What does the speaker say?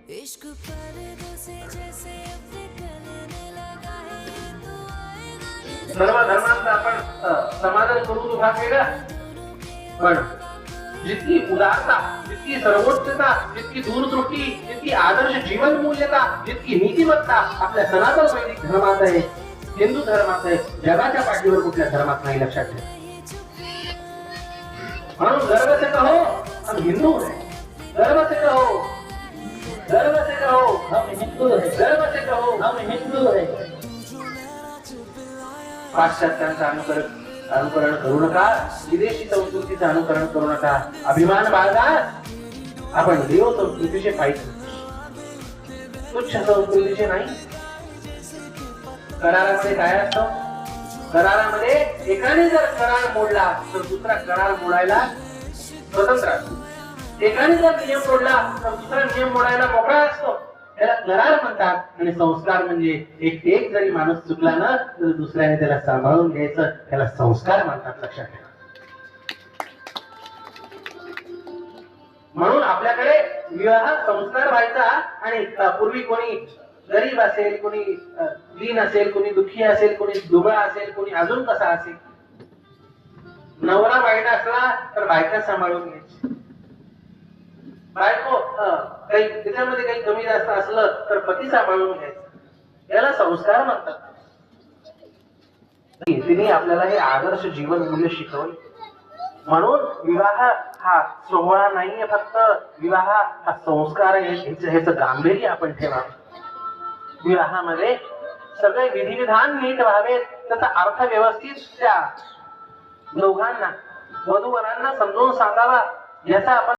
इश्क पर्दों से जैसे अब निकलने लगा है तो आएगा सर्व धर्मांचा आपण समाधान करून उभा केला, पण जितकी उदारता, जितकी सर्वोच्चता, जितकी दूरदृष्टी, जितकी आदर्श जीवन मूल्यता, जितकी नीतिमत्ता आपल्या सनातन वैदिक धर्मात आहे, हिंदू धर्मात आहे, जगाच्या पाठीवर कुठल्या धर्मात नाही, लक्षात ठेवा. म्हणून गर्व से कहो हम हिंदू हैं, गर्व से कहो, गर्व से कहो हम हिंदू हैं, गर्व से कहो हम हिंदू हैं. पाश्चात्यांचं अनुकरण करू नका, विदेशी संस्कृतीचं अनुकरण करू नका. अभिमान बाळगा, आपण देव संस्कृतीचे पाहिजे, तुच्छ संस्कृतीचे नाही. करारामध्ये काय असतं? करारामध्ये एकाने जर करार मोडला तर दुसरा करार मोडायला स्वतंत्र असतो. एकाने जर नियम मोडला तर दुसरा नियम मोडायला मोकळा असतो. त्याला करार म्हणतात. आणि संस्कार म्हणजे एक जरी माणूस चुकला ना तर दुसऱ्याने त्याला सांभाळून घ्यायचं, त्याला संस्कार म्हणतात, लक्षात ठेवा. म्हणून आपल्याकडे विवाह संस्कार व्हायचा. आणि पूर्वी कोणी गरीब असेल, कोणी दीन असेल, कोणी दुःखी असेल, कोणी दुबळा असेल, कोणी अजून कसा असेल, नवरा वाईट असला तर बायका सांभाळून घ्यायची. बायको काही त्याच्यामध्ये काही कमी जास्त असलं तर पती सांभाळून घ्यायचं. याला संस्कार म्हणतात. तिने आपल्याला हे आदर्श जीवन मूल्य शिकवले. म्हणून विवाह हा सोहळा नाहीये, फक्त विवाह हा संस्कार आहे. ह्याचं गांभीर्य आपण ठेवा. विवाहामध्ये सगळे विधिविधान नीट व्हावेत, त्याचा अर्थ व्यवस्थित त्या दोघांना, वधूवरांना समजून सांगावा, याचा आपण